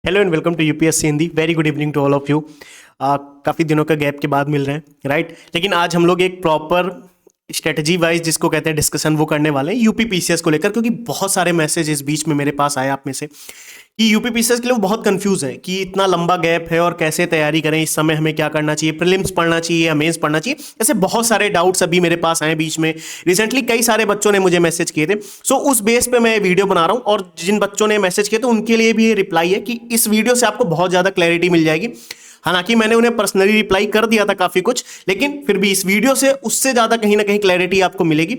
Hello and welcome to UPSC Hindi. Very good evening to all of you. काफ़ी दिनों का gap के बाद मिल रहे हैं, राइट। लेकिन आज हम लोग एक प्रॉपर स्ट्रेटजी वाइज जिसको कहते हैं डिस्कशन वो करने वाले हैं यूपी पीसीएस को लेकर, क्योंकि बहुत सारे मैसेज इस बीच में मेरे पास आए आप में से कि यूपी पीसीएस के लिए वो बहुत कंफ्यूज है कि इतना लंबा गैप है और कैसे तैयारी करें, इस समय हमें क्या करना चाहिए, प्रीलिम्स पढ़ना चाहिए या मेंस पढ़ना चाहिए। ऐसे बहुत सारे डाउट्स अभी मेरे पास आए बीच में। रिसेंटली कई सारे बच्चों ने मुझे मैसेज किए थे। उस बेस पे मैं वीडियो बना रहा हूं और जिन बच्चों ने मैसेज किए थे उनके लिए भी ये रिप्लाई है कि इस वीडियो से आपको बहुत ज्यादा क्लैरिटी मिल जाएगी। हालांकि मैंने उन्हें पर्सनली रिप्लाई कर दिया था काफी कुछ, लेकिन फिर भी इस वीडियो से उससे ज्यादा कहीं ना कहीं क्लैरिटी आपको मिलेगी।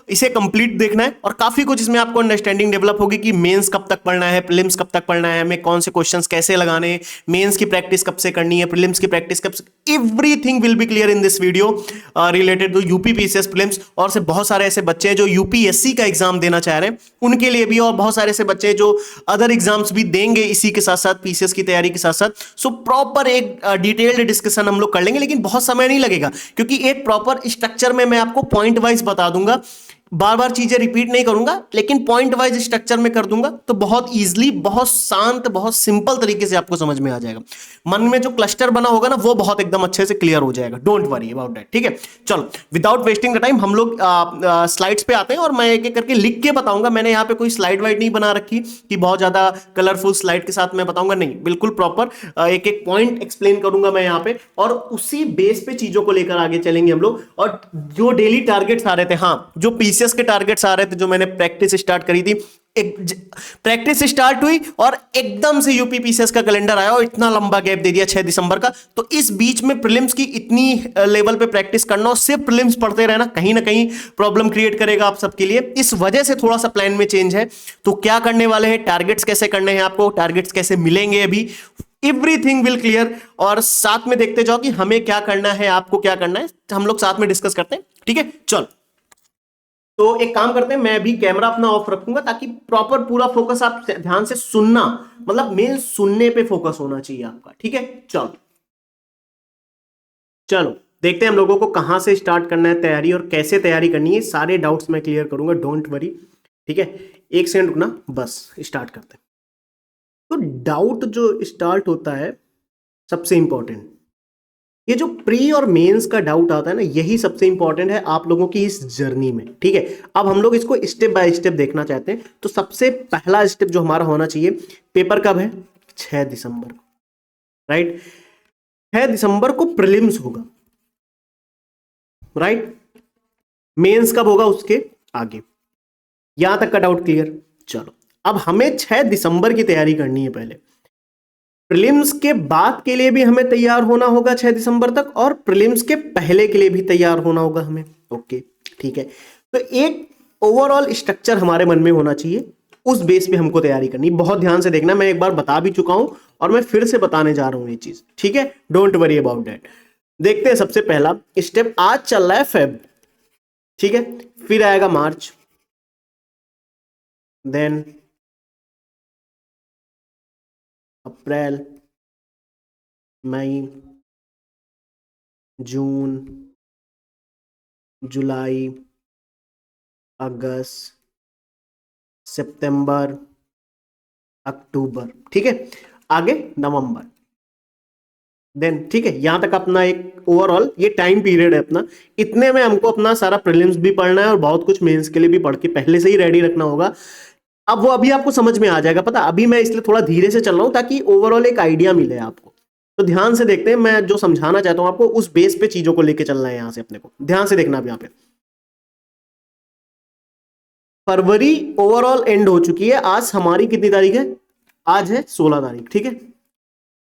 इसे कंप्लीट देखना है और काफी कुछ इसमें आपको अंडरस्टैंडिंग डेवलप होगी कि मेंस कब तक पढ़ना है, प्रीलिम्स कब तक पढ़ना है, हमें कौन से क्वेश्चंस कैसे लगाने हैं, मेंस की प्रैक्टिस कब से करनी है, प्रीलिम्स की प्रैक्टिस कब से। Everything will be clear in this video related to UP PCS prelims. और से बहुत सारे ऐसे बच्चे हैं जो यूपीएससी का एग्जाम देना चाह रहे हैं उनके लिए भी, और बहुत सारे ऐसे बच्चे जो अदर एग्जाम्स भी देंगे इसी के साथ साथ, पीसीएस की तैयारी के साथ साथ। प्रॉपर एक डिटेल्ड डिस्कशन हम लोग कर लेंगे, लेकिन बहुत समय नहीं लगेगा क्योंकि एक प्रॉपर स्ट्रक्चर में मैं आपको पॉइंट वाइज बता दूंगा। बार बार चीजें रिपीट नहीं करूंगा, लेकिन पॉइंट वाइज स्ट्रक्चर में कर दूंगा, तो बहुत इजीली, बहुत शांत, बहुत सिंपल तरीके से आपको समझ में आ जाएगा। मन में जो क्लस्टर बना होगा ना, वो बहुत एकदम अच्छे से क्लियर हो जाएगा। डोंट वरी अबाउट दैट, ठीक है। चलो, विदाउट वेस्टिंग द टाइम हम लोग स्लाइड्स पे आते हैं और मैं एक एक करके लिख के बताऊंगा। मैंने यहाँ पे कोई स्लाइड वाइड नहीं बना रखी कि बहुत ज्यादा कलरफुल स्लाइड के साथ मैं बताऊंगा, नहीं, बिल्कुल प्रॉपर एक एक पॉइंट एक्सप्लेन करूंगा मैं यहाँ पे, और उसी बेस पे चीजों को लेकर आगे चलेंगे हम लोग। और जो डेली टारगेट्स आ रहे थे, हाँ, जो पीसीएस के टारगेट्स आ रहे थे, जो मैंने प्रैक्टिस स्टार्ट करी थी, प्रैक्टिस स्टार्ट हुई और एकदम से यूपी पीसीएस का कैलेंडर आया और इतना लंबा गैप दे दिया 6 दिसंबर का। तो इस बीच में प्रीलिम्स की इतनी लेवल पे प्रैक्टिस करना और सिर्फ प्रीलिम्स पढ़ते रहना कहीं ना कहीं प्रॉब्लम क्रिएट करेगा आप सबके लिए। इस वजह से थोड़ा सा प्लान में चेंज है। तो क्या करने वाले हैं, टारगेट्स कैसे करने हैं आपको, टारगेट्स कैसे मिलेंगे, अभी एवरीथिंग विल क्लियर। और साथ में देखते जाओ कि हमें क्या करना है, आपको क्या करना है, हम लोग साथ में डिस्कस करते हैं, ठीक है। चल, तो एक काम करते हैं, मैं भी कैमरा अपना ऑफ रखूंगा ताकि प्रॉपर पूरा फोकस आप ध्यान से सुनना, मतलब मेन सुनने पे फोकस होना चाहिए आपका, ठीक है। चलो चलो देखते हैं हम लोगों को कहां से स्टार्ट करना है तैयारी और कैसे तैयारी करनी है। सारे डाउट्स मैं क्लियर करूंगा, डोंट वरी, ठीक है। एक सेकंड रुकना, बस स्टार्ट करते हैं। तो डाउट जो स्टार्ट होता है, सबसे इंपॉर्टेंट, ये जो प्री और मेंस का डाउट आता है ना, यही सबसे इंपॉर्टेंट है आप लोगों की इस जर्नी में, ठीक है। अब हम लोग इसको स्टेप बाय स्टेप देखना चाहते हैं। तो सबसे पहला स्टेप जो हमारा होना चाहिए, पेपर कब है, 6 दिसंबर को, राइट। 6 दिसंबर को प्रीलिम्स होगा, राइट। मेंस कब होगा उसके आगे। यहां तक का डाउट क्लियर। चलो, अब हमें 6 दिसंबर की तैयारी करनी है पहले। प्रीलिम्स के बाद के लिए भी हमें तैयार होना होगा 6 दिसंबर तक, और प्रीलिम्स के पहले के लिए भी तैयार होना होगा हमें, ओके, ठीक है। तो एक ओवरऑल स्ट्रक्चर हमारे मन में होना चाहिए, उस बेस पे हमको तैयारी करनी। बहुत ध्यान से देखना, मैं एक बार बता भी चुका हूं और मैं फिर से बताने जा रहा हूं ये चीज, ठीक है। Don't worry about that. देखते हैं सबसे पहला स्टेप, आज चल रहा है फेब, ठीक है, फिर आएगा मार्च, देन अप्रैल, मई, जून, जुलाई, अगस्त, सितंबर, अक्टूबर, ठीक है, आगे नवंबर, देन, ठीक है। यहां तक अपना एक ओवरऑल ये टाइम पीरियड है अपना। इतने में हमको अपना सारा प्रीलिम्स भी पढ़ना है और बहुत कुछ मेंस के लिए भी पढ़ के पहले से ही रेडी रखना होगा। अब वो अभी आपको समझ में आ जाएगा, पता, अभी मैं इसलिए थोड़ा धीरे से चल रहा हूं ताकि ओवरऑल एक आइडिया मिले आपको। तो ध्यान से देखते हैं, मैं जो समझाना चाहता हूं आपको उस बेस पे चीजों को लेकर चलना है। यहां से अपने को ध्यान से देखना। अब यहां पे फरवरी ओवरऑल एंड हो चुकी है। आज हमारी कितनी तारीख है, आज है 16 तारीख, ठीक है।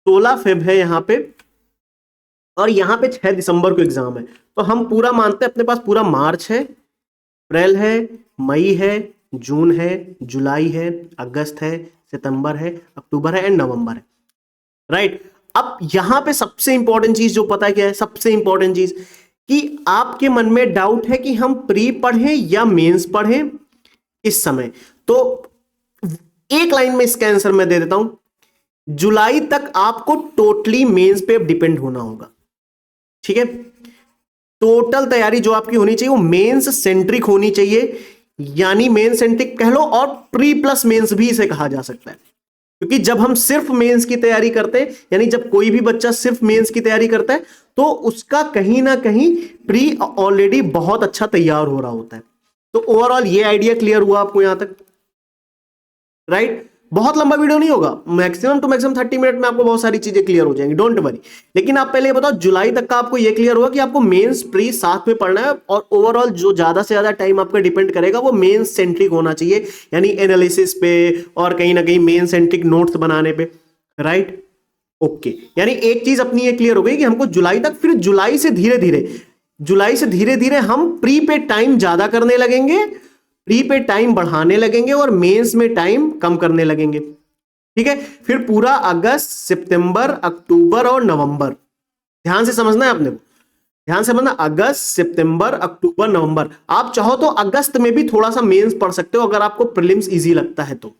16 फेब है यहां पे, और यहां पे 6 दिसंबर को एग्जाम है। तो हम पूरा मानते हैं अपने पास पूरा मार्च है, अप्रैल है, मई है, जून है, जुलाई है, अगस्त है, सितंबर है, अक्टूबर है एंड नवंबर है, राइट। अब यहां पे सबसे इंपॉर्टेंट चीज जो पता है क्या है, सबसे इंपॉर्टेंट चीज, कि आपके मन में डाउट है कि हम प्री पढ़ें या मेंस पढ़ें इस समय। तो एक लाइन में इसका आंसर मैं दे देता हूं, जुलाई तक आपको टोटली मेंस पे डिपेंड होना होगा, ठीक है। टोटल तैयारी जो आपकी होनी चाहिए वो मेंस सेंट्रिक होनी चाहिए, यानी मेंस सेंट्रिक कह लो, और प्री प्लस मेंस भी इसे कहा जा सकता है। क्योंकि जब हम सिर्फ मेंस की तैयारी करते हैं, यानी जब कोई भी बच्चा सिर्फ मेंस की तैयारी करता है तो उसका कहीं ना कहीं प्री ऑलरेडी बहुत अच्छा तैयार हो रहा होता है। तो ओवरऑल ये आइडिया क्लियर हुआ आपको यहां तक, राइट? बहुत लंबा वीडियो नहीं होगा, मैक्सिमम टू मैक्सिमम 30 मिनट में आपको बहुत सारी चीजें क्लियर हो जाएंगी, डोंट वरी। लेकिन आप पहले ये बताओ, जुलाई तक का आपको ये क्लियर होगा कि आपको मेंस प्री साथ में पढ़ना है, और ओवरऑल जो ज्यादा से ज्यादा टाइम आपका डिपेंड करेगा वो मेंस सेंट्रिक होना चाहिए, यानी एनालिसिस पे और कहीं ना कहीं मेन सेंट्रिक नोट्स बनाने पे, राइट? ओके, यानी एक चीज अपनी ये क्लियर हो गई कि हमको जुलाई तक, फिर जुलाई से धीरे धीरे हम प्री पे टाइम ज्यादा करने लगेंगे, प्री पे टाइम बढ़ाने लगेंगे और मेंस में टाइम कम करने लगेंगे, ठीक है? फिर पूरा अगस्त, सितंबर, अक्टूबर और नवंबर, ध्यान से समझना है आपने को, ध्यान से समझना, अगस्त, सितंबर, अक्टूबर, नवंबर। आप चाहो तो अगस्त में भी थोड़ा सा मेंस पढ़ सकते हो अगर आपको प्रीलिम्स इजी लगता है तो,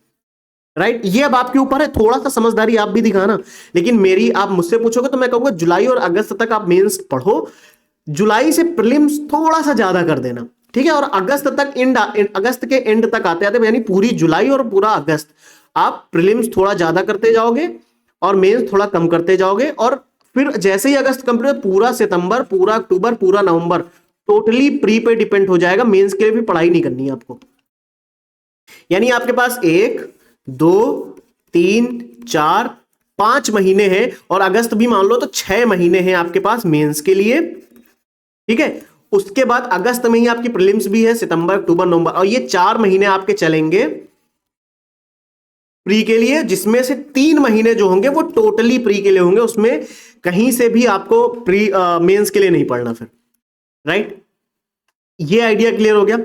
राइट? ये अब आपके ऊपर है, थोड़ा सा समझदारी आप भी दिखाना। लेकिन मेरी, आप मुझसे पूछोगे तो मैं कहूंगा जुलाई और अगस्त तक आप मेंस पढ़ो, जुलाई से प्रीलिम्स थोड़ा सा ज्यादा कर देना, ठीक है? और अगस्त तक, अगस्त के एंड तक आते आते, यानी पूरी जुलाई और पूरा अगस्त आप प्रीलिम्स थोड़ा ज्यादा करते जाओगे और मेंस थोड़ा कम करते जाओगे, और फिर जैसे ही अगस्त कंप्लीट, पूरा सितंबर, पूरा अक्टूबर, पूरा नवंबर टोटली प्री पे डिपेंड हो जाएगा, मेंस के लिए भी पढ़ाई नहीं करनी है आपको। यानी आपके पास 1 2 3 4 5 महीने हैं, और अगस्त भी मान लो तो 6 महीने हैं आपके पास मेंस के लिए, ठीक है? उसके बाद अगस्त में ही आपकी प्रीलिम्स भी है, सितंबर, अक्टूबर, नवंबर, और ये 4 महीने आपके चलेंगे प्री के लिए, जिसमें से 3 महीने जो होंगे वो टोटली प्री के लिए होंगे, उसमें कहीं से भी आपको प्री मेंस के लिए नहीं पढ़ना फिर, राइट? ये आइडिया क्लियर हो गया।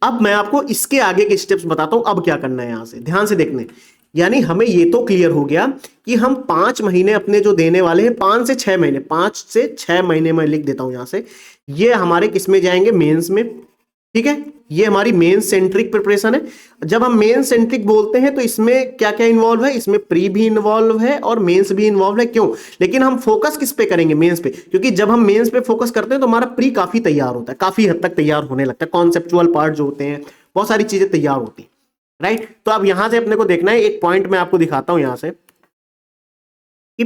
अब मैं आपको इसके आगे के स्टेप्स बताता हूं, अब क्या करना है, यहां से ध्यान से देखने। यानी हमें ये तो क्लियर हो गया कि हम 5 महीने अपने जो देने वाले हैं, 5 से 6 महीने, 5 से 6 महीने में लिख देता हूं यहां से, ये हमारे किस में जाएंगे, मेंस में, ठीक है? ये हमारी मेन सेंट्रिक प्रिपरेशन है। जब हम मेन सेंट्रिक बोलते हैं तो इसमें क्या क्या इन्वॉल्व है, इसमें प्री भी इन्वॉल्व है और मेंस भी इन्वॉल्व है। क्यों? लेकिन हम फोकस किस पे करेंगे, मेंस पे, क्योंकि जब हम मेंस पे फोकस करते हैं तो हमारा प्री काफी तैयार होता है, काफी हद तक तैयार होने लगता है, कॉन्सेप्चुअल पार्ट जो होते हैं, बहुत सारी चीजें तैयार होती है, राइट? तो अब यहां से अपने को देखना है, एक पॉइंट मैं आपको दिखाता हूं यहां से कि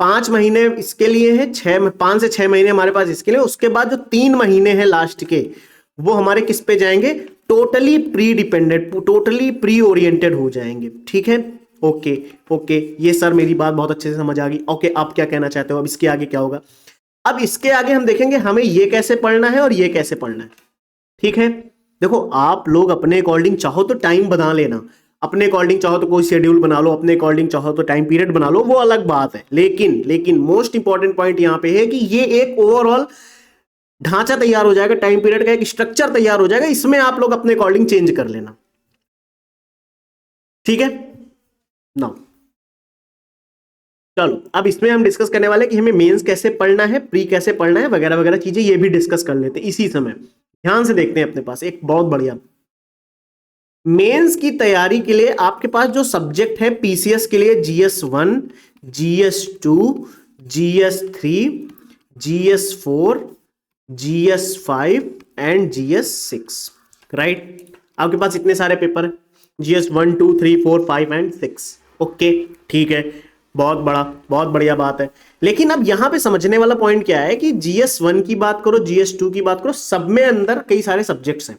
5 महीने इसके लिए है, 5 से 6 महीने हमारे पास इसके लिए, उसके बाद जो 3 महीने हैं लास्ट के, वो हमारे किस पे जाएंगे, totally pre dependent, totally pre oriented हो जाएंगे, ठीक है? ओके ओके, ये सर मेरी बात बहुत अच्छे से समझ आ गई। ओके, आप क्या कहना चाहते हो, अब इसके आगे क्या होगा? अब इसके आगे हम देखेंगे हमें ये कैसे पढ़ना है और ये कैसे पढ़ना है, ठीक है? देखो, आप लोग अपने अकॉर्डिंग चाहो तो टाइम बना लेना, अपने अकॉर्डिंग चाहो तो कोई शेड्यूल बना लो, अपने अकॉर्डिंग चाहो तो टाइम पीरियड बना लो, वो अलग बात है। लेकिन मोस्ट इंपॉर्टेंट पॉइंट यहां पे है कि ये एक ओवरऑल ढांचा तैयार हो जाएगा, टाइम पीरियड का एक स्ट्रक्चर तैयार हो जाएगा, इसमें आप लोग अपने अकॉर्डिंग चेंज कर लेना, ठीक है? नाउ चलो, अब इसमें हम डिस्कस करने वाले कि हमें मेंस कैसे पढ़ना है, प्री कैसे पढ़ना है, वगैरह वगैरह चीजें, ये भी डिस्कस कर लेते हैं इसी समय। ध्यान से देखते हैं, अपने पास एक बहुत बढ़िया मेंस की तैयारी के लिए आपके पास जो सब्जेक्ट है पीसीएस के लिए, GS1, GS2, GS3, GS4, GS5 and GS6, right? आपके पास इतने सारे पेपर है, GS1 2 3 4 5 एंड 6, ओके, ठीक है, बहुत बहुत बढ़िया बात है। लेकिन अब यहां पे समझने वाला पॉइंट क्या है कि GS1 की बात करो, GS2 की बात करो, सब में अंदर कई सारे सब्जेक्ट्स हैं।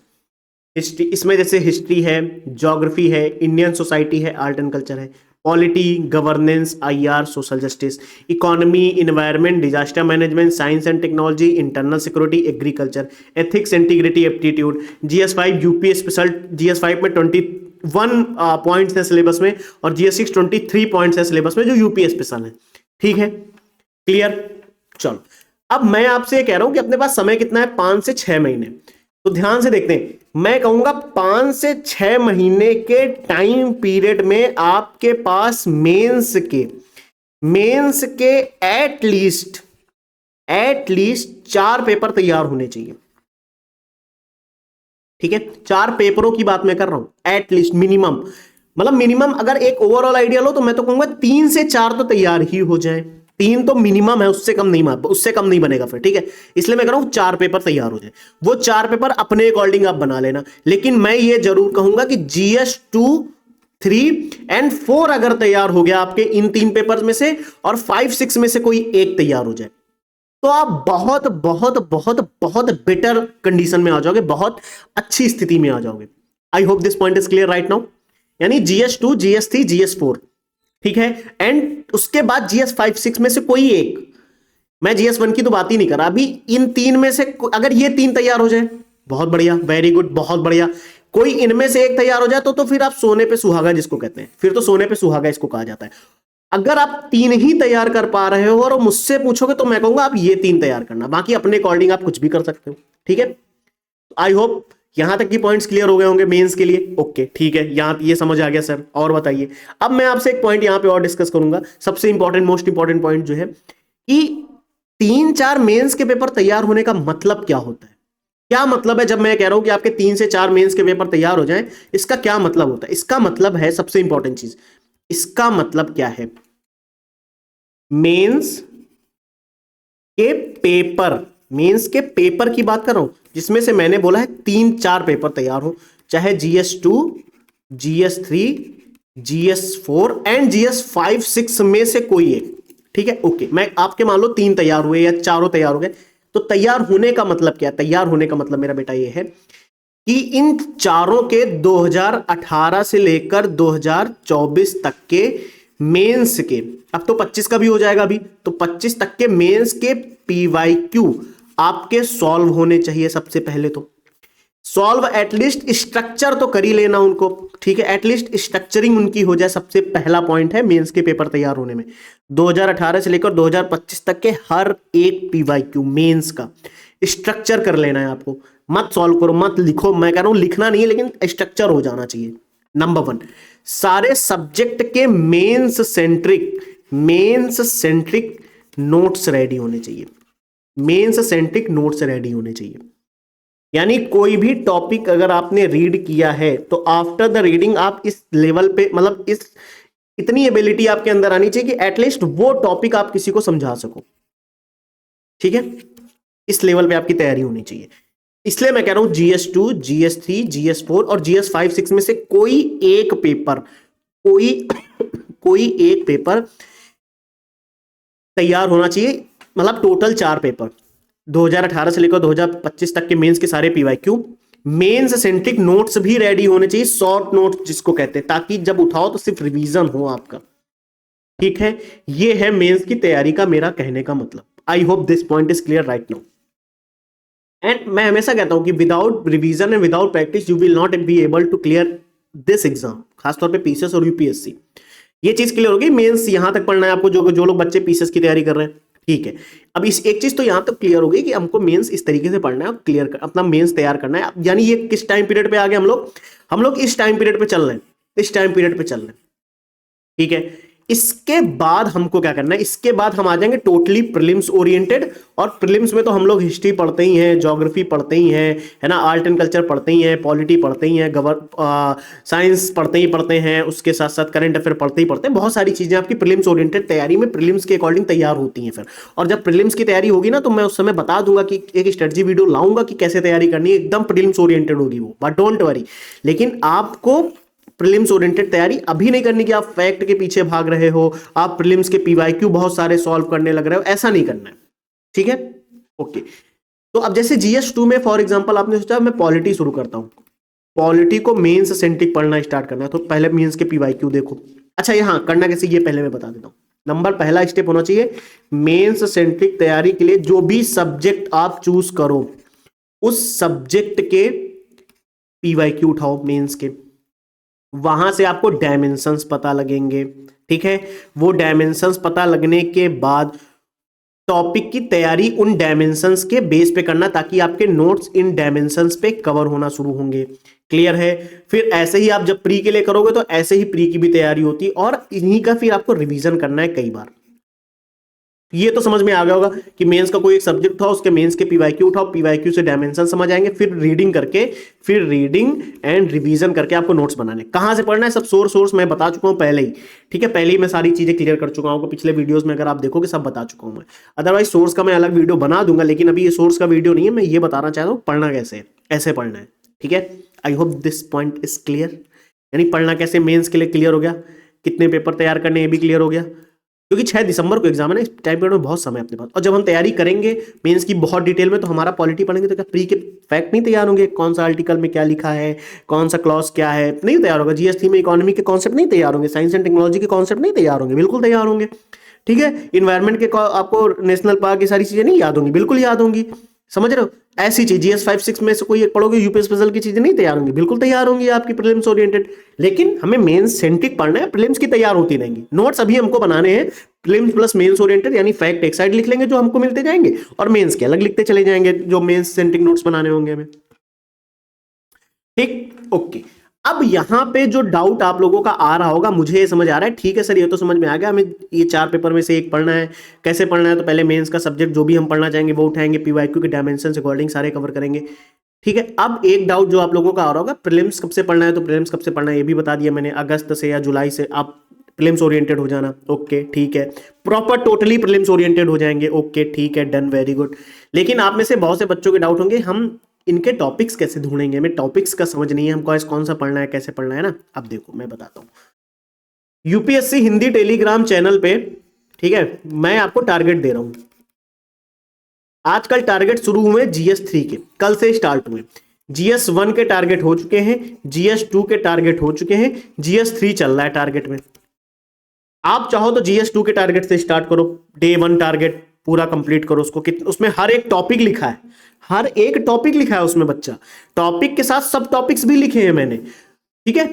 हिस्ट्री, इसमें जैसे हिस्ट्री है, ज्योग्राफी है, इंडियन सोसाइटी है, आर्ट एंड कल्चर है, polity, governance, IR, social justice, economy, environment, disaster management, science and technology, internal security, agriculture, ethics, integrity, aptitude. GS5 UP special, GS5 में 21 points है syllabus में, और GS6 23 points है syllabus में जो UP special है, ठीक है? क्लियर? चलो, अब मैं आपसे कह रहा हूं कि अपने पास समय कितना है, 5 से 6 महीने। तो ध्यान से देखते हैं, मैं कहूंगा 5 से 6 महीने के टाइम पीरियड में आपके पास मेंस के एटलीस्ट 4 पेपर तैयार होने चाहिए, ठीक है? 4 पेपरों की बात मैं कर रहा हूं, एटलीस्ट, मिनिमम, मतलब मिनिमम अगर एक ओवरऑल आइडिया लो तो मैं तो कहूंगा 3 से 4 तो तैयार ही हो जाए, 3 तो मिनिमम है, उससे कम नहीं बनेगा फिर, ठीक है? इसलिए मैं कह रहा हूं 4 पेपर तैयार हो जाए। वो 4 पेपर अपने अकॉर्डिंग आप बना लेना, लेकिन मैं ये जरूर कहूंगा कि GS2 3 एंड 4 अगर तैयार हो गया आपके इन 3 पेपर्स में से और 5 6 में से कोई एक तैयार हो जाए तो आप बहुत बहुत बहुत बहुत बेटर कंडीशन में आ जाओगे, बहुत अच्छी स्थिति में आ जाओगे। आई hope this point is clear right now. यानी GS2 GS3 GS4, ठीक है, एंड उसके बाद GS5 6 में से कोई एक, मैं GS1 की तो बात ही नहीं कर रहा अभी, इन 3 में से अगर ये 3 तैयार हो जाए बहुत बढ़िया, वेरी गुड, बहुत बढ़िया। कोई इनमें से एक तैयार हो जाए तो फिर आप सोने पे सुहागा जिसको कहते हैं, फिर तो सोने पे सुहागा इसको कहा जाता है। अगर आप 3 ही तैयार कर पा रहे हो और मुझसे पूछोगे तो मैं कहूंगा आप ये 3 तैयार करना, बाकी अपने अकॉर्डिंग आप कुछ भी कर सकते हो, ठीक है। आई होप यहां तक की पॉइंट्स क्लियर हो गए होंगे मेंस के लिए। ओके ठीक है, यहां ये समझ आ गया सर, और बताइए। अब मैं आपसे एक पॉइंट यहां पे और डिस्कस करूंगा, सबसे इंपॉर्टेंट, मोस्ट इंपॉर्टेंट पॉइंट जो है कि 3-4 मेंस के पेपर तैयार होने का मतलब क्या होता है। क्या मतलब है जब मैं कह रहा हूं कि आपके 3 से 4 मेंस के पेपर तैयार हो जाएं, इसका क्या मतलब होता है? इसका मतलब है, सबसे इंपॉर्टेंट चीज, इसका मतलब क्या है, मेंस के पेपर, मेंस के पेपर की बात कर रहा हूं जिसमें से मैंने बोला है 3-4 पेपर तैयार हो, चाहे GS2 GS3 GS4 and GS5 6 में से कोई एक, ठीक है। ओके, मैं आपके मान लो 3 तैयार हुए या चारों तैयार हो गए, तो तैयार होने का मतलब क्या है? तैयार होने का मतलब मेरा बेटा ये है कि इन चारों के 2018 से लेकर 2024 तक के मेंस के, अब तो 25 का भी हो जाएगा अभी, तो 25 तक के मेंस के PYQ आपके सॉल्व होने चाहिए। सबसे पहले तो सॉल्व, एटलीस्ट स्ट्रक्चर तो कर ही लेना उनको, ठीक है, एटलीस्ट स्ट्रक्चरिंग उनकी हो जाए। सबसे पहला पॉइंट है मेंस के पेपर तैयार होने में 2018 से लेकर 2025 तक के हर एक PYQ मेंस का स्ट्रक्चर कर लेना है आपको। मत सॉल्व करो, मत लिखो, मैं कह रहा हूं लिखना नहीं है लेकिन स्ट्रक्चर हो जाना चाहिए। नंबर 1, सारे सब्जेक्ट के मेंस सेंट्रिक नोट्स रेडी होने चाहिए, मेंस सेंट्रिक नोट्स रेडी होने चाहिए। यानी कोई भी टॉपिक अगर आपने रीड किया है तो आफ्टर द रीडिंग आप इस लेवल पे, मतलब इस इतनी एबिलिटी आपके अंदर आनी चाहिए कि एटलीस्ट वो टॉपिक आप किसी को समझा सको, ठीक है, इस लेवल पे आपकी तैयारी होनी चाहिए। इसलिए मैं कह रहा हूं GS2 GS3 GS4 और GS5 6 में से कोई एक पेपर, कोई एक पेपर तैयार होना चाहिए, मतलब टोटल 4 पेपर 2018 से लेकर 2025 तक के मेंस के सारे PYQ, मेंस सेंट्रिक नोट्स भी रेडी होने चाहिए, शॉर्ट नोट्स जिसको कहते हैं, ताकि जब उठाओ तो सिर्फ रिवीजन हो आपका, ठीक है। ये है मेंस की तैयारी का मेरा कहने का मतलब। I hope this point is clear right now. And मैं हमेशा कहता हूं कि without revision and without practice you will not be able to clear this exam, खासतौर पे PCS और UPSC। ये चीज क्लियर होगी, मेंस यहां तक पढ़ना है आपको, जो लोग बच्चे PCS की तैयारी कर रहे हैं, ठीक है। अब इस एक चीज तो यहां तक क्लियर हो गई कि हमको मेंस इस तरीके से पढ़ना है, क्लियर अपना मेंस तैयार करना है। यानी ये किस टाइम पीरियड पे आ गए हम लोग इस टाइम पीरियड पे चल रहे हैं, इस टाइम पीरियड पे चल रहे हैं, ठीक है। इसके बाद हमको क्या करना है, इसके बाद हम आ जाएंगे टोटली प्रीलिम्स ओरिएंटेड, और प्रीलिम्स में तो हम लोग हिस्ट्री पढ़ते ही हैं, ज्योग्राफी पढ़ते ही हैं, है ना, आर्ट एंड कल्चर पढ़ते ही हैं, पॉलिटी पढ़ते ही हैं, साइंस पढ़ते हैं, उसके साथ साथ करंट अफेयर पढ़ते ही पढ़ते हैं। बहुत सारी चीजें आपकी प्रीलिम्स ओरिएंटेड तैयारी में प्रीलिम्स के अकॉर्डिंग तैयार होती हैं फिर। और जब प्रीलिम्स की तैयारी होगी ना तो मैं उस समय बता दूंगा कि एक स्ट्रेटजी वीडियो लाऊंगा कि कैसे तैयारी करनी है, एकदम प्रीलिम्स ओरिएंटेड होगी वो, बट डोंट वरी। लेकिन आपको प्रीलिम्स ओरिएंटेड तैयारी अभी नहीं करनी कि आप फैक्ट के पीछे भाग रहे हो, आप प्रीलिम्स के PYQ बहुत सारे सॉल्व करने लग रहे हो, ऐसा नहीं करना है, ठीक है। ओके, तो अब जैसे GS2 में फॉर एग्जांपल आपने सोचा मैं पॉलिटी शुरू करता हूं, पॉलिटी को मेंस सेंट्रिक पढ़ना स्टार्ट करना है, तो पहले मेंस के PYQ देखो। अच्छा, यहां करना कैसे ये पहले मैं बता देता हूं। नंबर पहला स्टेप होना चाहिए मेंस सेंट्रिक तैयारी के लिए, जो भी सब्जेक्ट आप चूज करो उस सब्जेक्ट के PYQ उठाओ मेंस के, वहां से आपको डायमेंशंस पता लगेंगे, ठीक है। वो डायमेंशंस पता लगने के बाद टॉपिक की तैयारी उन डायमेंशंस के बेस पे करना, ताकि आपके नोट्स इन डायमेंशंस पे कवर होना शुरू होंगे। क्लियर है? फिर ऐसे ही आप जब प्री के लिए करोगे तो ऐसे ही प्री की भी तैयारी होती है, और इन्हीं का फिर आपको रिवीजन करना है कई बार। ये तो समझ में आ गया होगा कि मेंस का कोई एक सब्जेक्ट उठाओ, उसके मेंस के PYQ उठाओ, PYQ से डायमेंशन समझ आएंगे, फिर रीडिंग करके, फिर रीडिंग एंड रिवीजन करके आपको नोट्स बनाने। कहां से पढ़ना है, सब सोर्स मैं बता चुका हूं पहले ही, ठीक है। पहले ही मैं सारी चीजें क्लियर कर चुका हूं, पिछले वीडियोस में अगर आप देखोगे सब बता चुका हूं मैं। अदरवाइज सोर्स का मैं अलग वीडियो बना दूंगा, लेकिन अभी ये सोर्स का वीडियो नहीं है, मैं ये बताना चाहता हूं पढ़ना कैसे है, ऐसे पढ़ना है, ठीक है। आई hope this point is clear. यानी पढ़ना कैसे मेंस के लिए क्लियर हो गया, कितने पेपर तैयार करने ये भी क्लियर हो गया, क्योंकि 6 दिसंबर को एग्जाम है ना, इस टाइम पीरियड में बहुत समय है अपने पास। और जब हम तैयारी करेंगे मेंस की बहुत डिटेल में, तो हमारा पॉलिटी पढ़ेंगे तो क्या प्री के फैक्ट नहीं तैयार होंगे, कौन सा आर्टिकल में क्या लिखा है, कौन सा क्लॉज क्या है, नहीं तैयार होगा। जीएस3 में इकोनॉमी के कॉन्सेप्ट नहीं तैयार होंगे, साइंस एंड टेक्नोलॉजी के कॉन्सेप्ट नहीं तैयार होंगे, बिल्कुल तैयार होंगे। ठीक है, इन्वायरमेंट के आपको नेशनल पार्क की सारी चीजें नहीं याद होंगी, बिल्कुल याद होंगी, समझ रहे हो। ऐसी चीज जीएस 5-6 में से कोई एक पढ़ोगे, यूपी स्पेशल की चीजें नहीं तैयार होंगी, बिल्कुल तैयार होंगी आपकी प्रीलिम्स ओरिएंटेड। लेकिन हमें मेंस सेंट्रिक पढ़ना है, प्रीलिम्स की तैयार होती रहेंगी। नोट्स अभी हमको बनाने हैं प्रीलिम्स प्लस मेंस ओरिएंटेड, यानी फैक्ट एक साइड लिख लेंगे जो हमको मिलते जाएंगे, और मेंस के अलग लिखते चले जाएंगे जो मेंस सेंट्रिक नोट्स बनाने होंगे हमें। ठीक, ओके। अब यहां पे जो डाउट आप लोगों का आ रहा होगा, मुझे ये समझ आ रहा है, ठीक है सर ये तो समझ में आ गया, हमें ये 4 पेपर में से एक पढ़ना है, कैसे पढ़ना है, तो पहले मेंस का सब्जेक्ट जो भी हम पढ़ना चाहेंगे वो उठाएंगे, पीवाईक्यू के डायमेंशन अकॉर्डिंग सारे कवर करेंगे। ठीक है, अब एक डाउट जो आप लोगों का आ रहा होगा, प्रीलिम्स कब से पढ़ना है, तो प्रीलिम्स कब से पढ़ना है ये भी बता दिया मैंने, अगस्त से या जुलाई से आप प्रीलिम्स ओरिएंटेड हो जाना। ओके ठीक है, प्रॉपर टोटली प्रीलिम्स ओरिएंटेड हो जाएंगे। ओके ठीक है, डन, वेरी गुड। लेकिन आप में से बहुत से बच्चों के डाउट होंगे, हम इनके टॉपिक्स कैसे ढूंढेंगे, हमें टॉपिक्स का समझ नहीं है, हमको कौन सा पढ़ना है, कैसे पढ़ना है ना। अब देखो मैं बताता हूँ, यूपीएससी हिंदी टेलीग्राम चैनल पे, ठीक है, मैं आपको टारगेट दे रहा हूं। आजकल टारगेट शुरू हुए जीएस3 के, कल से स्टार्ट हुए। जीएस1 के टारगेट हो चुके हैं, जीएस2 के टारगेट हो चुके हैं, जीएस3 चल रहा है टारगेट में। आप चाहो तो जीएस2 के टारगेट से स्टार्ट करो, डे 1 टारगेट पूरा कंप्लीट करो उसको। उसमें हर एक टॉपिक लिखा है, हर एक टॉपिक लिखा है उसमें बच्चा, टॉपिक के साथ सब टॉपिक्स भी लिखे हैं मैंने। ठीक है,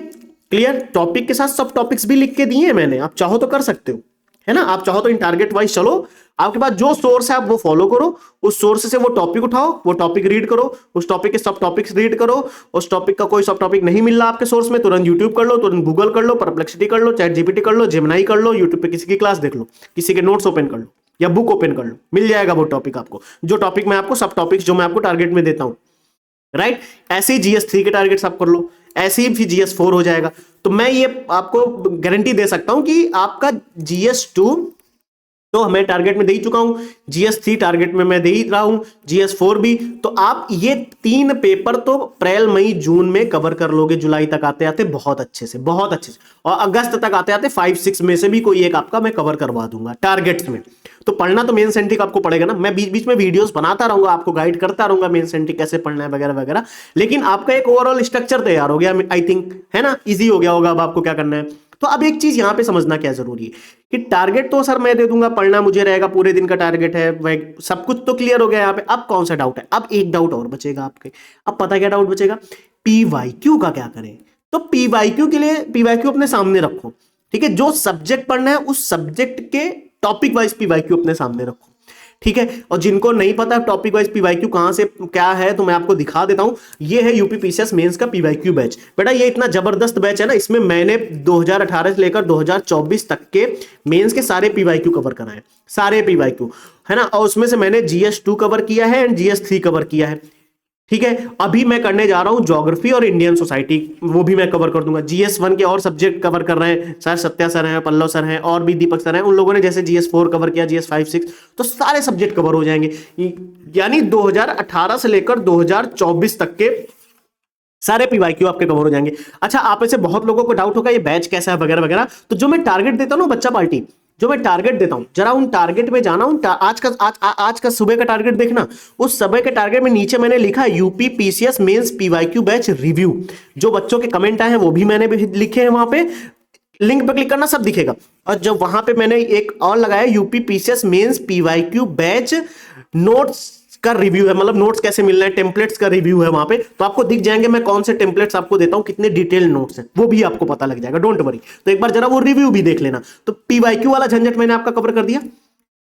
क्लियर, टॉपिक के साथ सब टॉपिक्स भी लिख के दिए हैं मैंने, आप चाहो तो कर सकते हो, है ना। आप चाहो तो इन टारगेट वाइज चलो, आपके पास जो सोर्स है आप वो फॉलो करो, उस सोर्स से वो टॉपिक उठाओ, वो टॉपिक रीड करो, उस टॉपिक के सब टॉपिक्स रीड करो। उस टॉपिक का कोई सब टॉपिक नहीं मिल रहा आपके सोर्स में, तुरंत यूट्यूब कर लो, तुरंत गूगल कर लो, परप्लेक्सिटी कर लो, चैट जीपीटी कर लो, जेमिनाई कर लो, यूट्यूब पे किसी की क्लास देख लो, किसी के नोट्स ओपन कर लो या बुक ओपन कर लो, मिल जाएगा वो टॉपिक आपको, जो टॉपिक मैं आपको, सब टॉपिक्स जो मैं आपको टारगेट में देता हूं, राइट। ऐसे ही जीएस3 के टारगेट आप कर लो, ऐसे ही फिर जीएस4 हो जाएगा। तो मैं ये आपको गारंटी दे सकता हूं कि आपका जीएस2 तो मैं टारगेट में दे ही चुका हूं, जीएस3 टारगेट में मैं दे ही रहा हूं, जीएस4 भी। तो आप ये 3 पेपर तो अप्रैल मई जून में कवर कर लोगे, जुलाई तक आते आते बहुत अच्छे से, बहुत अच्छे से, और अगस्त तक आते आते 5-6 में से भी कोई एक आपका मैं कवर करवा दूंगा टारगेट्स में। तो पढ़ना तो मेन सेंट्रिक आपको पड़ेगा ना, मैं बीच बीच में वीडियोस बनाता रहूंगा, आपको गाइड करता रहूंगा मेन सेंट्रिक कैसे पढ़ना है वगैरह वगैरह। लेकिन आपका एक ओवरऑल स्ट्रक्चर तैयार हो गया, आई थिंक, है ना, इजी हो गया होगा अब आपको क्या करना है। तो अब एक चीज यहां पे समझना क्या जरूरी है कि टारगेट तो सर मैं दे दूंगा, पढ़ना मुझे रहेगा, पूरे दिन का टारगेट है, वह सब कुछ तो क्लियर हो गया यहाँ पे। अब कौन सा डाउट है, अब एक डाउट और बचेगा आपके। अब पता क्या डाउट बचेगा, पीवाईक्यू का क्या करें। तो पीवाईक्यू के लिए पीवाईक्यू अपने सामने रखो, ठीक है, जो सब्जेक्ट पढ़ना है उस सब्जेक्ट के टॉपिक वाइज पीवाईक्यू अपने सामने रखो, ठीक है। और जिनको नहीं पता टॉपिक वाइज पीवाईक्यू कहां से क्या है, तो मैं आपको दिखा देता हूं। ये है यूपीपीसीएस मेंस का पीवाईक्यू बैच। बेटा ये इतना जबरदस्त बैच है ना, इसमें मैंने 2018 से लेकर 2024 तक के मेंस के सारे पीवाईक्यू कवर कराए, सारे पीवाईक्यू, है ना। और उसमें से मैंने जीएस2 कवर किया है एंड जीएस3 कवर किया है, ठीक है। अभी मैं करने जा रहा हूं ज्योग्राफी और इंडियन सोसाइटी, वो भी मैं कवर कर दूंगा। जीएस1 के और सब्जेक्ट कवर कर रहे हैं सर, सत्या सर हैं, पल्लव सर हैं, और भी दीपक सर हैं, उन लोगों ने जैसे जीएस4 कवर किया, जीएस5-6, तो सारे सब्जेक्ट कवर हो जाएंगे। यानी 2018 से लेकर 2024 तक के सारे पीवाईक्यू आपके कवर हो जाएंगे। अच्छा, आप में से बहुत लोगों को डाउट होगा ये बैच कैसा है वगैरह वगैरह। तो जो मैं टारगेट देता हूं ना बच्चा पार्टी, जो मैं टारगेट देता हूं, जरा उन टारगेट में जाना, आज का सुबह का टारगेट देखना। उस सुबह के टारगेट में नीचे मैंने लिखा UP PCS mains PYQ batch review. जो बच्चों के कमेंट आए हैं वो भी मैंने लिखे हैं वहां पे, लिंक पर क्लिक करना सब दिखेगा। और जब वहां पे मैंने एक और लगाया UP PCS mains PYQ batch notes का रिव्यू है, मतलब नोट्स कैसे मिलना है, टेम्पलेट्स का रिव्यू है वहां पे, तो आपको दिख जाएंगे मैं कौन से टेम्पलेट्स आपको देता हूं, कितने डिटेल नोट्स हैं, वो भी आपको पता लग जाएगा, डोंट वरी। तो एक बार जरा वो रिव्यू भी देख लेना। तो पीवाईक्यू वाला झंझट मैंने आपका कवर कर दिया,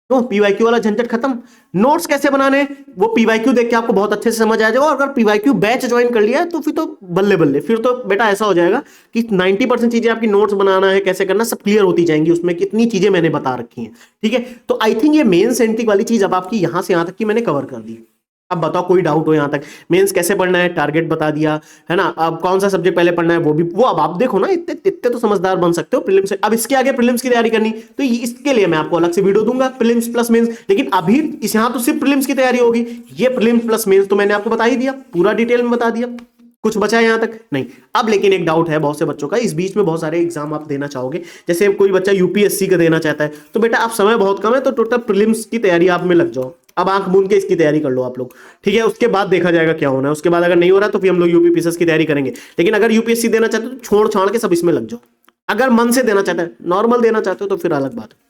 तो पीवाईक्यू वाला झंझट खत्म। नोट्स कैसे बनाने, वो पीवाईक्यू देख के आपको बहुत अच्छे से समझ आ जाएगा। और अगर पीवाईक्यू बैच ज्वाइन कर लिया है तो फिर तो बल्ले बल्ले, फिर तो बेटा ऐसा हो जाएगा कि 90% चीजें आपकी नोट्स बनाना है, कैसे करना, सब क्लियर होती जाएंगी उसमें, कितनी चीजें मैंने बता रखी हैं, ठीक है। तो आई थिंक ये मेन सेंट्रिक वाली चीज अब आपकी यहां से यहां तक की मैंने कवर कर दी। अब बताओ कोई डाउट हो यहां तक, मेंस कैसे पढ़ना है टारगेट बता दिया, है ना। अब कौन सा सब्जेक्ट पहले पढ़ना है वो भी, वो अब आप देखो ना, इतने इतने तो समझदार बन सकते हो प्रीलिम्स से। अब इसके आगे प्रीलिम्स की तैयारी करनी तो इसके लिए मैं आपको अलग से वीडियो दूंगा, प्रीलिम्स प्लस मेंस। लेकिन अभी इस यहां तो सिर्फ प्रीलिम्स की तैयारी होगी, ये प्रीलिम्स प्लस मेंस तो मैंने आपको बता ही दिया, पूरा डिटेल में बता दिया, कुछ बचा है यहाँ तक? नहीं। अब लेकिन एक डाउट है बहुत से बच्चों का, इस बीच में बहुत सारे एग्जाम आप देना चाहोगे, जैसे कोई बच्चा यूपीएससी का देना चाहता है, तो बेटा आप समय बहुत कम है तो टोटल प्रीलिम्स की तैयारी आप में लग जाओ, अब आंख मूंद के इसकी तैयारी कर लो आप लोग, ठीक है। उसके बाद देखा जाएगा क्या होना है, उसके बाद अगर नहीं हो रहा तो फिर हम लोग यूपीपीएससी की तैयारी करेंगे। लेकिन अगर यूपीएससी देना चाहते हो तो छोड़ छाड़ के सब इसमें लग जाओ। अगर मन से देना चाहते हैं, नॉर्मल देना चाहते हो तो फिर अलग बात है।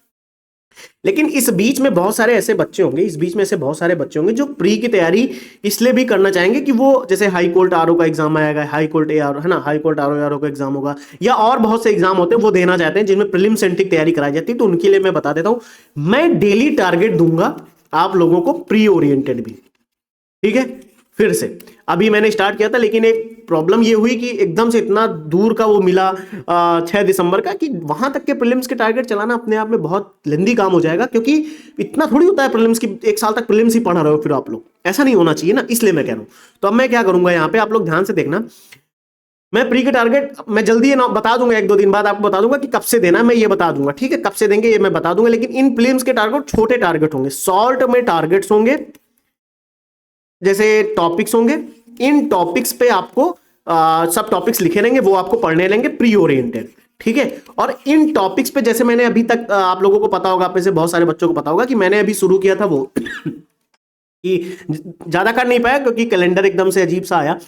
लेकिन इस बीच में बहुत सारे ऐसे बच्चे होंगे, इस बीच में ऐसे बहुत सारे बच्चे होंगे जो प्री की तैयारी इसलिए भी करना चाहेंगे कि वो जैसे हाई कोर्ट आरओ का एग्जाम आएगा, हाई कोर्ट आरओ है ना, हाई कोर्ट आरओ का एग्जाम होगा, या और बहुत से एग्जाम होते हैं वो देना चाहते हैं जिनमें प्रीलिम सेंट्रिक तैयारी कराई जाती है। तो उनके लिए मैं बता देता हूं, मैं डेली टारगेट दूंगा आप लोगों को प्री ओरिएंटेड भी, ठीक है। फिर से अभी मैंने स्टार्ट किया था, लेकिन एक प्रॉब्लम ये हुई कि एकदम से इतना दूर का वो मिला 6 दिसंबर का, कि वहां तक के प्रीलिम्स के टारगेट चलाना अपने आप में बहुत लेंदी काम हो जाएगा, क्योंकि इतना थोड़ी होता है प्रीलिम्स की, एक साल तक प्रीलिम्स ही पढ़ा रहे हो फिर आप लोग, ऐसा नहीं होना चाहिए ना, इसलिए मैं कह रहा हूं। तो अब मैं क्या करूंगा यहाँ पे, आप लोग ध्यान से देखना, मैं प्री के टारगेट मैं जल्दी बता दूंगा, 1-2 दिन बाद आपको बता दूंगा कि कब से देना है, मैं ये बता दूंगा, ठीक है। कब से देंगे ये मैं बता दूंगा, लेकिन इन प्रीलिम्स के टारगेट छोटे टारगेट होंगे, शॉर्ट में टारगेट्स होंगे, जैसे टॉपिक्स होंगे, इन टॉपिक्स पे आपको सब टॉपिक्स लिखे रहेंगे, वो आपको पढ़ने लेंगे प्री ओरिएंटेड, ठीक है। और इन टॉपिक्स पे जैसे मैंने अभी तक आप लोगों को पता होगा, आप में से बहुत सारे बच्चों को पता होगा कि मैंने अभी शुरू किया था वो कि ज्यादा कर नहीं पाया क्योंकि कैलेंडर एकदम से अजीब सा आया,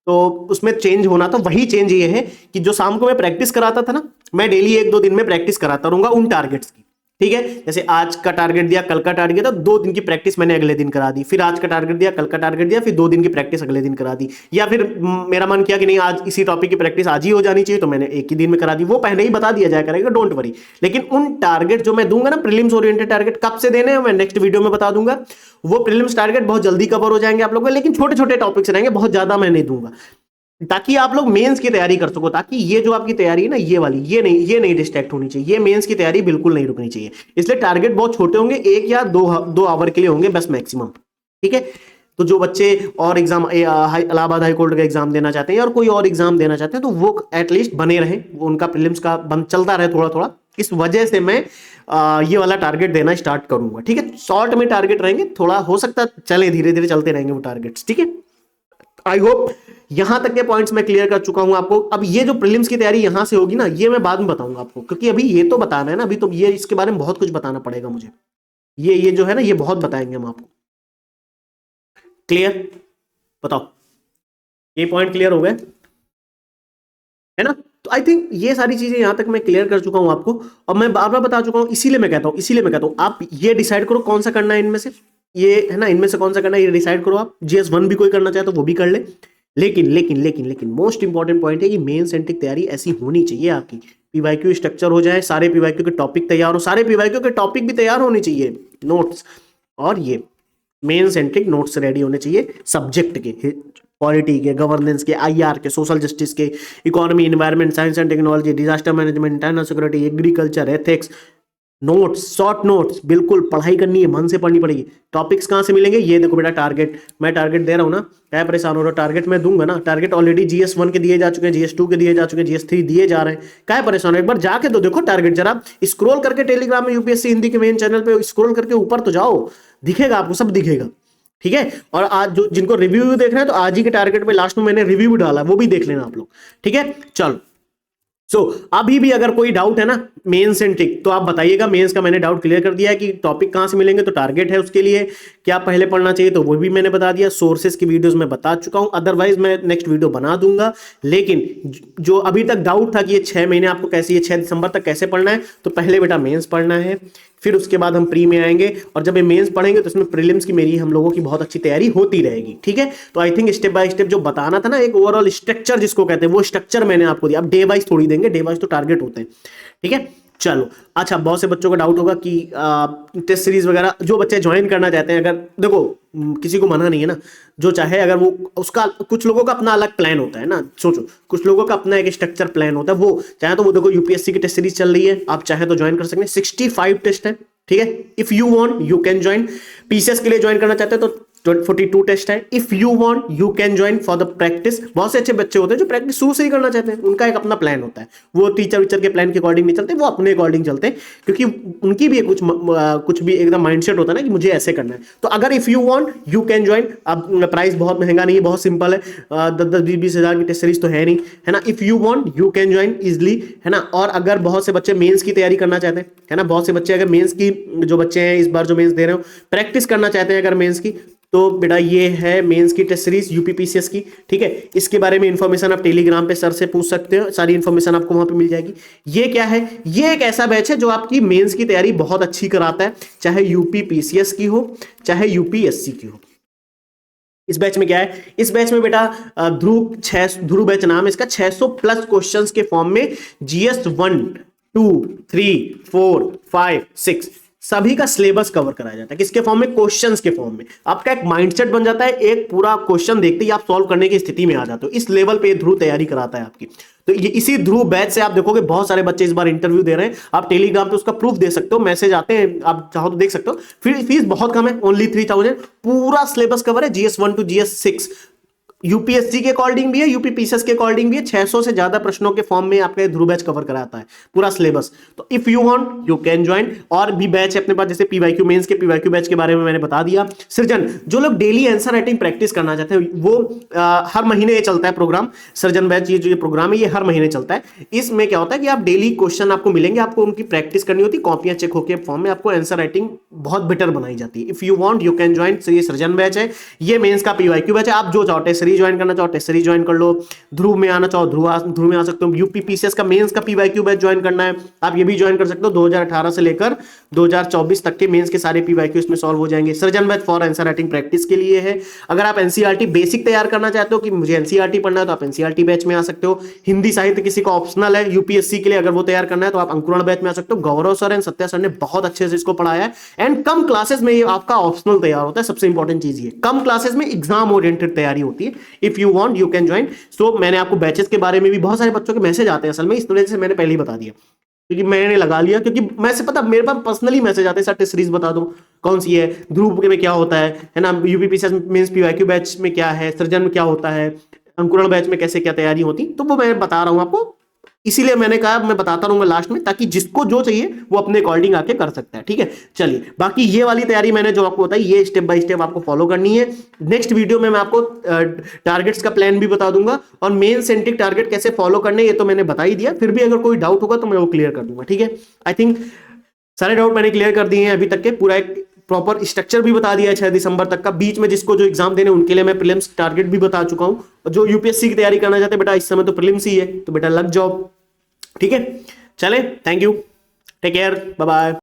तो उसमें चेंज होना था। वही चेंज ये है कि जो शाम को मैं प्रैक्टिस कराता था ना, मैं डेली 1-2 दिन में प्रैक्टिस कराता रहूंगा उन टारगेट्स की, ठीक है। जैसे आज का टारगेट दिया, कल का टारगेट दिया, तो 2 दिन की प्रैक्टिस मैंने अगले दिन करा दी, फिर आज का टारगेट दिया, कल का टारगेट दिया, फिर 2 दिन की प्रैक्टिस अगले दिन करा दी, या फिर मेरा मन किया कि नहीं आज इसी टॉपिक की प्रैक्टिस आज ही हो जानी चाहिए, तो मैंने एक ही दिन में करा दी। वो पहले ही बता दिया जाए करेगा, डोंट वरी। लेकिन उन टारगेट जो मैं दूंगा ना, प्रीलिम्स ओरिएंटेड टारगेट कब से देने हैं मैं नेक्स्ट वीडियो में बता दूंगा। वो प्रीलिम्स टारगेट बहुत जल्दी कवर हो जाएंगे आप लोगों को, लेकिन छोटे छोटे टॉपिक्स रहेंगे, बहुत ज्यादा मैं नहीं दूंगा, ताकि आप लोग मेंस की तैयारी कर सको, ताकि ये जो आपकी तैयारी है ना, ये वाली ये नहीं डिस्ट्रैक्ट होनी चाहिए, ये मेंस की तैयारी बिल्कुल नहीं रुकनी चाहिए। इसलिए टारगेट बहुत छोटे होंगे, 1 या 2 आवर के लिए होंगे बस मैक्सिमम, ठीक है। तो जो बच्चे और एग्जाम इलाहाबाद हाई कोर्ट का एग्जाम देना चाहते हैं और कोई और एग्जाम देना चाहते हैं, तो वो एटलीस्ट बने रहे, वो उनका प्रीलिम्स का बंद चलता रहे थोड़ा थोड़ा, इस वजह से मैं ये वाला टारगेट देना स्टार्ट करूंगा, ठीक है। शॉर्ट में टारगेट रहेंगे, थोड़ा हो सकता है चले, धीरे धीरे चलते रहेंगे वो टारगेट्स, ठीक है। आई होप यहां तक के पॉइंट्स मैं क्लियर कर चुका हूं आपको। अब ये जो प्रीलिम्स की तैयारी यहां से होगी ना, ये मैं बाद में बताऊंगा आपको, क्योंकि अभी ये तो बताना है ना, अभी तो ये इसके बारे में बहुत कुछ बताना पड़ेगा मुझे, ये जो है ना, ये बहुत बताएंगे हम आपको। क्लियर? बताओ, ये पॉइंट क्लियर हो गए है ना? तो आई थिंक ये सारी चीजें यहां तक मैं क्लियर कर चुका हूं आपको, और मैं बार बार बता चुका हूं, इसीलिए मैं कहता हूं आप ये डिसाइड करो कौन सा करना है इनमें से, ये है ना, इनमें से कौन सा करना है ये डिसाइड करो आप। GS1 भी कोई करना चाहे तो वो भी कर ले, लेकिन मोस्ट इंपॉर्टेंट पॉइंट है कि मेन सेंट्रिक तैयारी ऐसी होनी चाहिए आपकी, पीवाईक्यू स्ट्रक्चर हो जाए, सारे पीवाईक्यू के टॉपिक तैयार हो, सारे पीवाईक्यू के टॉपिक भी तैयार होने चाहिए, नोट्स, और ये मेन सेंट्रिक नोट्स रेडी होने चाहिए सब्जेक्ट के, पॉलिटी के, गवर्नेंस के, IR के, सोशल जस्टिस के, economy, environment, science and technology, disaster management, internal security, agriculture, ethics, notes, short notes, बिल्कुल पढ़ाई करनी है, मन से पढ़नी पड़ेगी। टॉपिक्स कहाँ से मिलेंगे? ये देखो बेटा, टारगेट मैं टारगेट दे रहा हूँ ना, क्या परेशान हो रहा हो? टारगेट मैं दूंगा ना, टारगेट ऑलरेडी GS1 के दिए जा चुके हैं, GS2 के दिए जा चुके हैं, GS3 दिए जा रहे हैं, क्या परेशान हो? एक बार जाके तो देखो टारगेट, जरा स्क्रॉल करके टेलीग्राम में UPSC हिंदी के मेन चैनल पे स्क्रॉल करके ऊपर तो जाओ, दिखेगा आपको, सब दिखेगा, ठीक है। और आज जो जिनको रिव्यू देख रहे हैं, तो आज ही के टारगेट पे लास्ट में मैंने रिव्यू डाला, वो भी देख लेना आप लोग, ठीक है। चलो, अभी भी अगर कोई डाउट है ना मेंस सेंट्रिक, तो आप बताइएगा। मेंस का मैंने डाउट क्लियर कर दिया है कि टॉपिक कहां से मिलेंगे, तो टारगेट है उसके लिए क्या पहले पढ़ना चाहिए, तो वो भी मैंने बता दिया। सोर्सेस की वीडियोस में बता चुका हूं, अदरवाइज मैं नेक्स्ट वीडियो बना दूंगा। लेकिन जो अभी तक डाउट था कि ये 6 महीने आपको कैसे, ये 6 दिसंबर तक कैसे पढ़ना है, तो पहले बेटा मेंस पढ़ना है, फिर उसके बाद हम प्री में आएंगे, और जब ये मेंस पढ़ेंगे तो इसमें प्रीलिम्स की मेरी हम लोगों की बहुत अच्छी तैयारी होती रहेगी, ठीक है। तो I think step by step जो बताना था ना, एक ओवरऑल स्ट्रक्चर जिसको कहते हैं, वो स्ट्रक्चर मैंने आपको दिया। अब डे वाइज थोड़ी देंगे, डे वाइज तो टारगेट होते हैं, ठीक है। चलो, अच्छा, बहुत से बच्चों का डाउट होगा कि टेस्ट सीरीज वगैरह जो बच्चे ज्वाइन करना चाहते हैं, अगर देखो किसी को मना नहीं है ना, जो चाहे, अगर वो उसका, कुछ लोगों का अपना अलग प्लान होता है ना, सोचो कुछ लोगों का अपना एक स्ट्रक्चर प्लान होता है, वो चाहे तो वो देखो UPSC की टेस्ट सीरीज चल रही है, आप चाहे तो ज्वाइन कर सकते हैं, 65 टेस्ट है, ठीक है। If you want you can join. PCS के लिए ज्वाइन करना चाहते हैं तो 42 टेस्ट है। If you want you can join for the practice. बहुत से अच्छे बच्चे होते हैं जो प्रैक्टिस शुरू से ही करना चाहते हैं, उनका एक अपना प्लान होता है, वो टीचर के प्लान के अकॉर्डिंग नहीं चलते, वो अपने अकॉर्डिंग चलते हैं, क्योंकि उनकी भी कुछ भी एकदम माइंडसेट होता है ना कि मुझे ऐसे करना है। तो अगर if you want you can join. अब प्राइस बहुत महंगा नहीं है, बहुत सिंपल है, 10-20 हजार की टेस्ट सीरीज तो है नहीं, है ना। If you want you can join easily, है ना। और अगर बहुत से बच्चे मेंस की तैयारी करना चाहते हैं, है ना, बहुत से बच्चे अगर मेंस की, जो बच्चे हैं इस बार जो मेंस दे रहे हो, प्रैक्टिस करना चाहते हैं अगर मेंस की, तो बेटा ये है मेंस की टेस्ट सीरीज यूपीपीसीएस की, ठीक है। इसके बारे में इंफॉर्मेशन आप टेलीग्राम पे सर से पूछ सकते हो, सारी इंफॉर्मेशन आपको वहां पे मिल जाएगी। ये क्या है, ये एक ऐसा बैच है जो आपकी मेंस की तैयारी बहुत अच्छी कराता है, चाहे यूपीपीसीएस की हो चाहे यूपीएससी की हो। इस बैच में क्या है, इस बैच में बेटा ध्रुव बैच नाम है इसका, 600 प्लस क्वेश्चंस के फॉर्म में जीएस 1, 2, 3, 4, 5, 6 सभी का सिलेबस कवर कराया जाता है। किसके फॉर्म में, क्वेश्चंस के फॉर्म में। आपका एक माइंडसेट बन जाता है, एक पूरा क्वेश्चन देखते ही आप सॉल्व करने की स्थिति में आ जाते हो। इस लेवल पे ध्रुव तैयारी कराता है आपकी। तो ये इसी ध्रुव बैच से आप देखोगे बहुत सारे बच्चे इस बार इंटरव्यू दे रहे हैं। आप टेलीग्राम पे उसका प्रूफ दे सकते हो, मैसेज आते हैं, आप चाहो तो देख सकते हो। फिर फीस बहुत कम है, ओनली 3000। पूरा सिलेबस कवर है, जीएस 1 टू जीएस 6। यूपीएससी के अकॉर्डिंग भी है, यूपीपीसीएस के अकॉर्डिंग भी है। 600 से ज्यादा प्रश्नों के फॉर्म में आपका ध्रुव बैच कवर कराता है पूरा सिलेबस। तो if you want you can join. और भी बैच है अपने पास, जैसे पीवाईक्यू मेंस के पीवाईक्यू बैच के बारे में मैंने बता दिया। सृजन, जो लोग डेली आंसर राइटिंग प्रैक्टिस करना चाहते हैं, वो हर महीने ये चलता है प्रोग्राम। सृजन बैच ये जो प्रोग्राम है ये हर महीने चलता है। इसमें क्या होता है कि आप डेली क्वेश्चन आपको मिलेंगे, आपको उनकी प्रैक्टिस करनी होती है, कॉपियां चेक होकर फॉर्म में आपको आंसर राइटिंग बहुत बेटर बनाई जाती है। If you want you can join. ये सृजन बैच है, ये मेंस का पीवाईक्यू बैच है। आप जो चाहो टेस्ट सीरीज ज्वाइन करना चाहो टेस्ट सीरीज ज्वाइन कर लो, ध्रुव में आना चाहो ध्रुव में आ सकते हो। यूपीपीसीएस का मेंस का पीवाईक्यू बैच ज्वाइन करना है, आप ये भी ज्वाइन कर सकते हो। 2018 से लेकर 2024 तक के मेंस के सारे पीवाईक्यू इसमें सॉल्व हो जाएंगे। सृजन batch for answer writing practice के लिए है। अगर आप एनसीईआरटी बेसिक तैयार करना चाहते हो कि मुझे एनसीईआरटी पढ़ना है, तो आप एनसीईआरटी बैच में आ सकते हो। हिंदी साहित्य किसी का ऑप्शनल है यूपीएससी के लिए, अगर वो तैयार करना है तो आप अंकुरण बैच में आ सकते हो। गौरव सर एंड सत्या सर ने बहुत अच्छे से इसको पढ़ाया है, एंड कम क्लासेस में ये आपका ऑप्शनल तैयार होता है। सबसे इंपॉर्टेंट चीज ये, कम क्लासेस में एग्जाम ओरिएंटेड तैयारी होती है। If you want you can join. So मैंने आपको बैचेस के बारे में भी, बहुत सारे बच्चों के मैसेज आते हैं असल में, इस वजह से मैंने पहले ही बता दिया, क्योंकि मैंने लगा लिया, क्योंकि मैं से पता मेरे पास पर्सनली मैसेज आते हैं, सर टेस्ट सीरीज बता दो कौन सी है, ध्रुव में क्या होता है ना, यूपीपीसीएस मेंस पीवाईक्यू बैच में क्या है, सृजन में क्या होता है, अंकुरण बैच में कैसे क्या तैयारी होती, तो वो मैं बता रहा हूं आपको। इसीलिए मैंने कहा मैं बताता रहूंगा लास्ट में, ताकि जिसको जो चाहिए वो अपने अकॉर्डिंग आके कर सकता है, ठीक है। चलिए, बाकी ये वाली तैयारी मैंने जो आपको बताई, ये स्टेप बाय स्टेप आपको फॉलो करनी है। नेक्स्ट वीडियो में मैं आपको टारगेट्स का प्लान भी बता दूंगा, और मेन सेंट्रिक टारगेट कैसे फॉलो करने ये तो मैंने बता ही दिया। फिर भी अगर कोई डाउट होगा तो मैं वो क्लियर कर दूंगा, ठीक है। आई थिंक सारे डाउट मैंने क्लियर कर दिए हैं अभी तक के। पूरा एक प्रॉपर स्ट्रक्चर भी बता दिया है 6 दिसंबर तक का। बीच में जिसको जो एग्जाम देने उनके लिए मैं प्रीलिम्स टारगेट भी बता चुका हूं। और जो यूपीएससी की तैयारी करना चाहते हैं बेटा, इस समय तो प्रीलिम्स ही है, तो बेटा लग जाओ, ठीक है। चले, thank you, take care, bye bye.